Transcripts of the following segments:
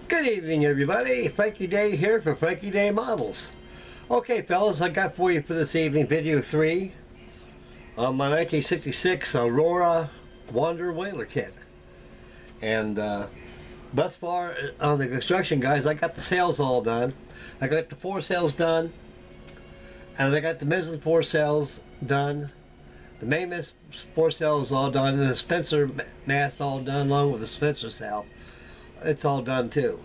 Good evening, everybody. Frankie Day here for Frankie Day Models. Okay, fellas, I got for you for this evening video 3 on my 1966 Aurora Wanderer Whaler kit. And thus far on the construction, guys, I got the sails all done. I got the foresails done, and I got the mizzen foresails done. The main foresail is all done, and the Spencer mast all done along with the Spencer sail. It's all done too.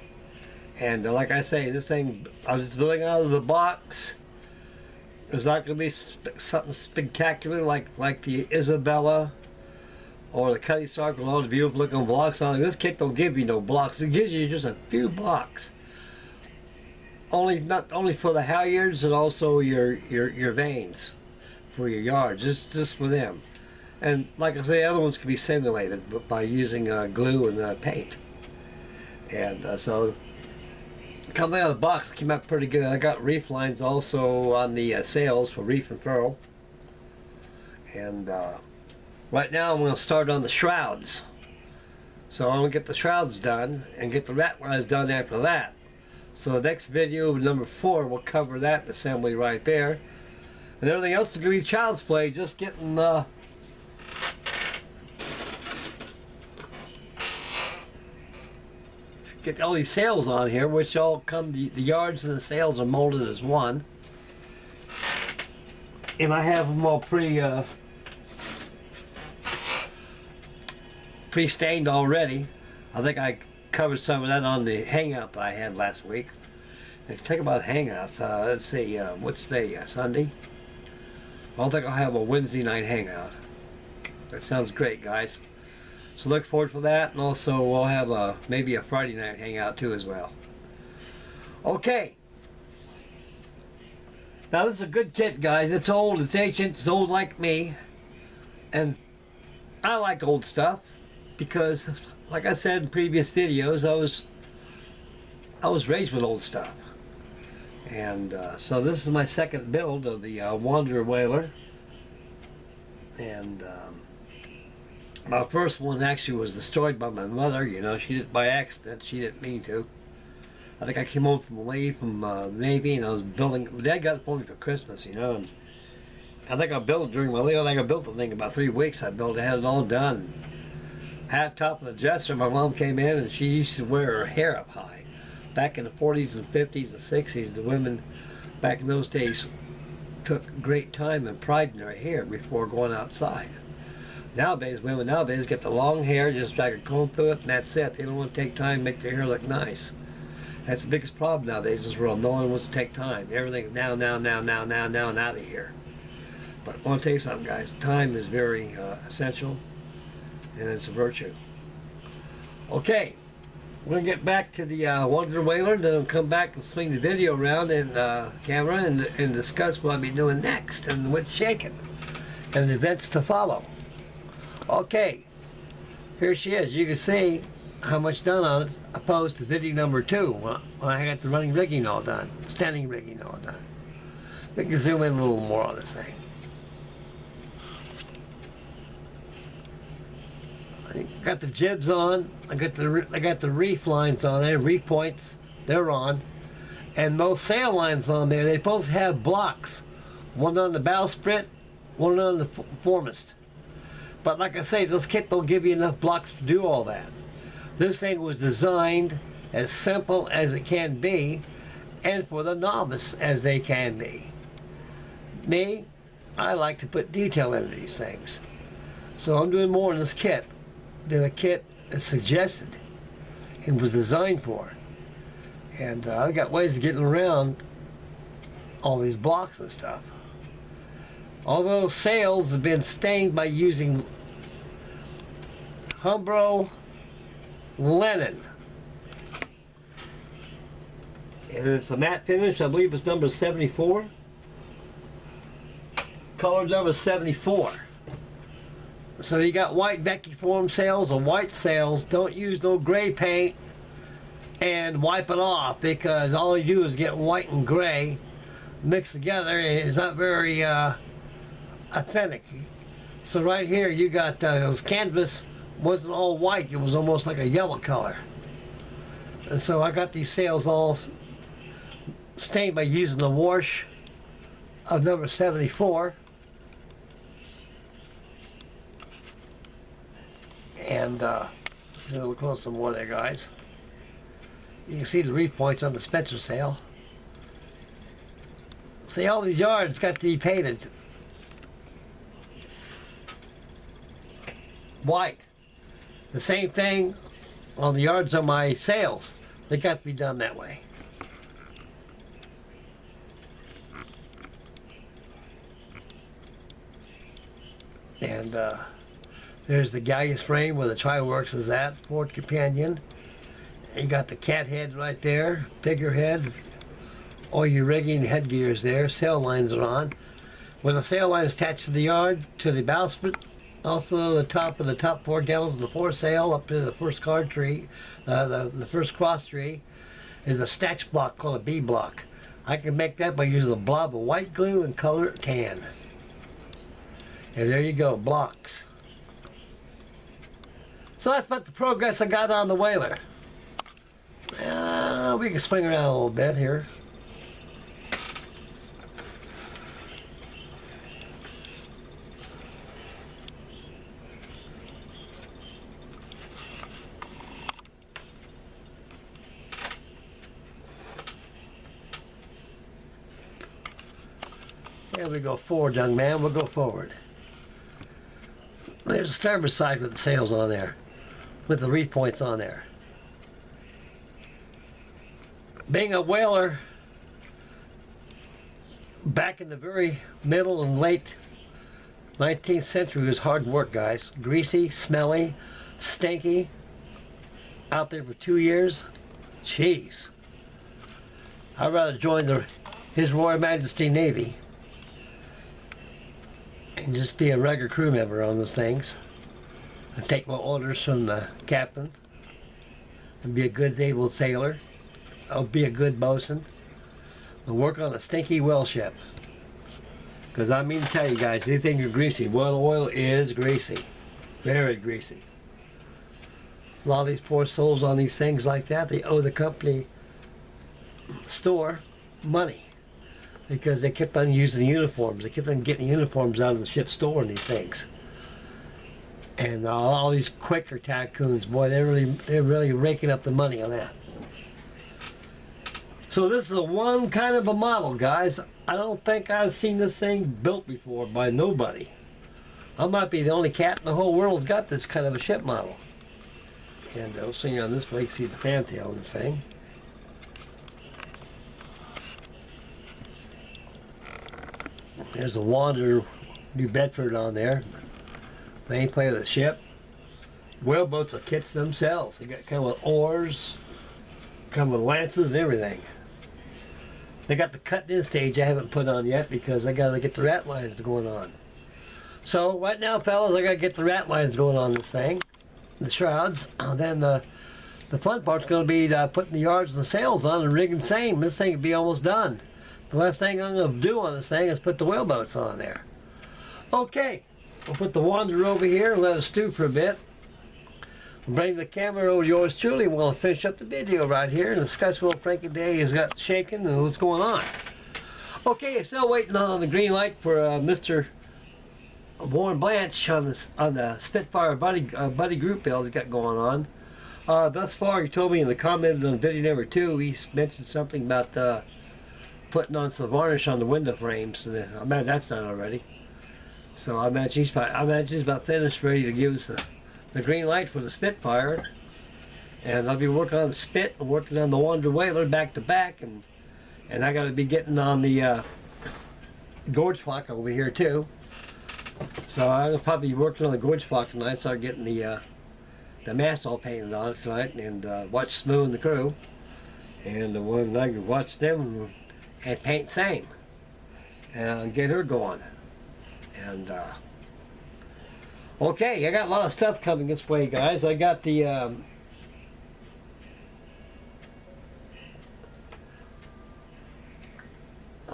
And like I say, this thing, I was just building out of the box. It's not going to be something spectacular like the Isabella or the Cutty Sark with all the beautiful looking blocks on it. This kit don't give you no blocks. It gives you just a few blocks. Not only for the halyards, and also your vanes for your yards. It's just for them. And like I say, other ones can be simulated by using glue and paint. And so coming out of the box, it came out pretty good. I got reef lines also on the sails for reef and furl. And right now I'm going to start on the shrouds. So I'm going to get the shrouds done and get the ratlines done after that. So the next video, number 4, will cover that assembly right there. And everything else is going to be child's play, just getting get all these sails on here, which all come, the yards and the sails are molded as one. And I have them all pre-stained already. I think I covered some of that on the hangout that I had last week. And talk about hangouts, let's see, what's today, Sunday? I don't think I'll have a Wednesday night hangout. That sounds great, guys. So look forward for that, and also we'll have maybe a Friday night hangout too as well. Okay. Now this is a good kit, guys. It's old, it's ancient, it's old like me. And I like old stuff because, like I said in previous videos, I was raised with old stuff. And so this is my second build of the Wanderer Whaler. And my first one actually was destroyed by my mother. You know, she did it by accident. She didn't mean to. I think I came home from leave from the Navy, and I was building. Dad got it for me for Christmas, you know. And I think I built it during my leave. I think I built the thing in about 3 weeks. I built it, had it all done. Hat top of the dresser. My mom came in, and she used to wear her hair up high. Back in the 40s and 50s and 60s, the women back in those days took great time and pride in their hair before going outside. Nowadays, women nowadays get the long hair, just drag a comb through it, and that's it. They don't want to take time to make their hair look nice. That's the biggest problem nowadays in this world. No one wants to take time. Everything's now, and out of here. But I want to tell you something, guys. Time is very essential, and it's a virtue. Okay, we're going to get back to the Wanderer Whaler, then I'll come back and swing the video around and camera and discuss what I'll be doing next and what's shaking and the events to follow. Okay, here she is. You can see how much done on it opposed to video number 2 when I got the running rigging all done, standing rigging all done. We can zoom in a little more on this thing. I got the jibs on. I got the reef lines on there, reef points. They're on, and those sail lines on there. They're supposed to have blocks, one on the bowsprit, one on the foremast. But like I say, this kit don't give you enough blocks to do all that. This thing was designed as simple as it can be, and for the novice as they can be. Me, I like to put detail into these things. So I'm doing more in this kit than the kit is suggested and was designed for. And I've got ways of getting around all these blocks and stuff. Although sails have been stained by using Umbro linen. And it's a matte finish. I believe it's number 74. Color number 74. So you got white Becky form sails or white sails. Don't use no gray paint and wipe it off, because all you do is get white and gray mixed together. It's not very authentic. So right here you got those canvas wasn't all white, it was almost like a yellow color. And so I got these sails all stained by using the wash of number 74. And a little closer more there, guys. You can see the reef points on the Spencer sail. See, all these yards got to be painted white. The same thing on the yards on my sails. They got to be done that way. And there's the galleys frame where the tri-works is at, port companion. You got the cat head right there, figurehead, all your rigging headgears there, sail lines are on. With the sail line attached to the yard, to the bowsprit, also the top of the top four gallons of the foresail up to the first card tree, the first cross tree, is a snatch block called a B block. I can make that by using a blob of white glue and color tan. And there you go, blocks. So that's about the progress I got on the whaler. We can swing around a little bit here. There we go forward, young man. We'll go forward. There's the starboard side with the sails on there, with the reef points on there. Being a whaler back in the very middle and late 19th century was hard work, guys. Greasy, smelly, stinky. Out there for 2 years. Jeez. I'd rather join His Royal Majesty Navy and just be a regular crew member on those things and take my orders from the captain and be a good able sailor. I'll be a good bosun and work on a stinky whale ship, because I mean to tell you guys, anything you're greasy, whale oil is greasy, very greasy. A lot of these poor souls on these things like that, they owe the company store money because they kept on using uniforms. They kept on getting uniforms out of the ship store and these things. And all these Quaker tycoons, boy, they're really raking up the money on that. So this is a one kind of a model, guys. I don't think I've seen this thing built before by nobody. I might be the only cat in the whole world who's got this kind of a ship model. And I'll swing on this way, you can see the fantail on this thing. There's the Wanderer, New Bedford on there. The nameplate of the ship. Whaleboats are kits themselves. They got come with oars, come with lances and everything. They got the cutting in stage I haven't put on yet because I gotta get the ratlines going on. So right now, fellas, I gotta get the ratlines going on this thing, the shrouds. And then the fun part's gonna be putting the yards and the sails on and rigging same. This thing will be almost done. The last thing I'm gonna do on this thing is put the whaleboats on there. Okay, we'll put the Wanderer over here and let it stew for a bit. We'll bring the camera over to yours truly and we'll finish up the video right here and discuss what Frankie Day has got shaking and what's going on. Okay, still waiting on the green light for Mr. Warren Blanche on the Spitfire buddy group build he's got going on. Thus far, he told me in the comment on video number 2, he mentioned something about putting on some varnish on the window frames. And I imagine that's done already. So I imagine he's about finished, ready to give us the green light for the Spitfire. And I'll be working on the Spit and working on the Wanderer Whaler back to back, and I got to be getting on the Gorge Flock over here too. So I'll probably be working on the Gorge Flock tonight, start getting the mast all painted on it tonight, and watch Smooth and the crew. And when I can watch them and paint same and get her going. And okay, I got a lot of stuff coming this way, guys. I got the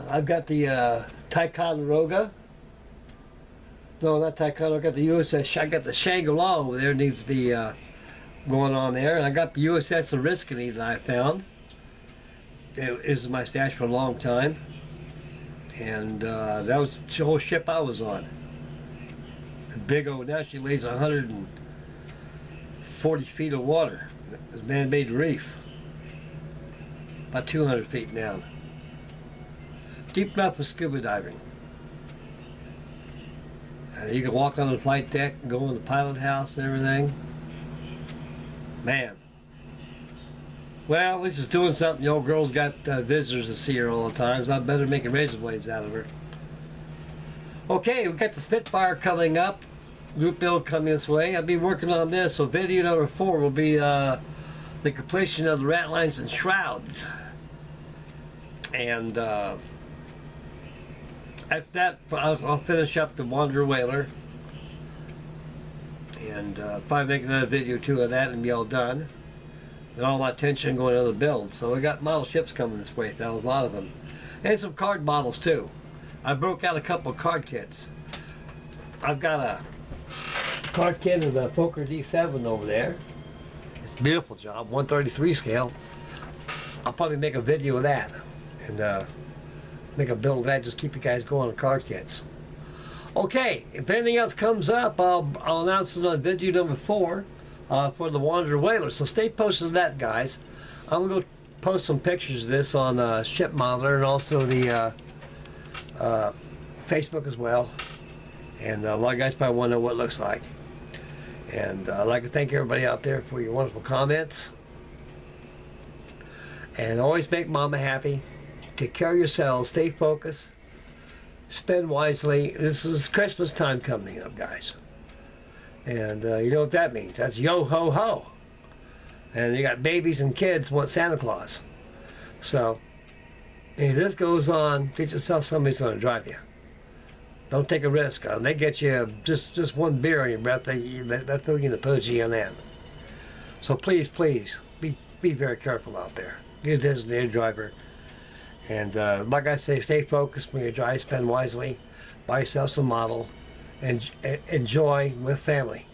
I've got the Ticonderoga. No, not Ticonderoga. I got the USS. I got the Shangri-La over there. Needs to be going on there. And I got the USS Oriskany that I found. It was my stash for a long time. And that was the whole ship I was on. A big old, now she lays 140 feet of water. It's a man-made reef. About 200 feet down. Deep enough for scuba diving. You can walk on the flight deck and go in the pilot house and everything. Man. Well, at least it's doing something. The old girl's got visitors to see her all the time, so I better make razor blades out of her. Okay, we've got the Spitfire coming up. Group build coming this way. I'll be working on this, so video number 4 will be the completion of the ratlines and shrouds. And after that, I'll finish up the Wanderer Whaler. And probably make another video too of that and be all done. And all my attention going to the build. So we got model ships coming this way. That was a lot of them. And some card models too. I broke out a couple of card kits. I've got a card kit of the Poker D7 over there. It's a beautiful job, 133 scale. I'll probably make a video of that. And make a build of that, just keep you guys going on card kits. Okay, if anything else comes up, I'll announce it on video number 4 for the Wanderer Whaler. So stay posted on that, guys. I'm going to go post some pictures of this on Ship Modeler and also the Facebook as well. And a lot of guys probably want to know what it looks like. And I'd like to thank everybody out there for your wonderful comments. And always make Mama happy. Take care of yourselves. Stay focused. Spend wisely. This is Christmas time coming up, guys. And you know what that means. That's yo-ho-ho. And you got babies and kids want Santa Claus. So, if this goes on, get yourself somebody's going to drive you. Don't take a risk. They get you just one beer on your breath. They throw you in the pudgy on that. So please, please, be very careful out there. Get a designated driver. And like I say, stay focused when you drive, spend wisely, buy yourself some model, and enjoy with family.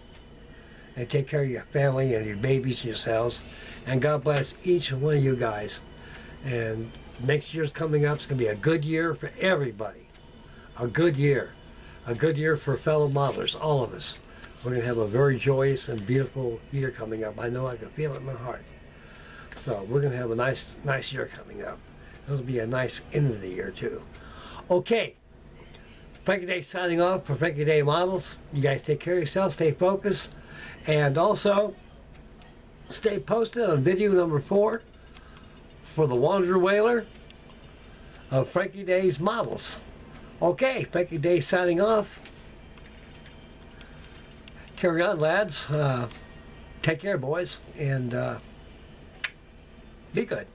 And take care of your family and your babies and yourselves. And God bless each one of you guys. And next year's coming up. It's going to be a good year for everybody. A good year. A good year for fellow modelers, all of us. We're going to have a very joyous and beautiful year coming up. I know I can feel it in my heart. So we're going to have a nice year coming up. It'll be a nice end of the year too. Okay, Frankie Day signing off for Frankie Day Models. You guys take care of yourselves, stay focused, and also stay posted on video number 4 for the Wanderer Whaler of Frankie Day's models. Okay, Frankie Day signing off. Carry on, lads. Take care, boys, and be good.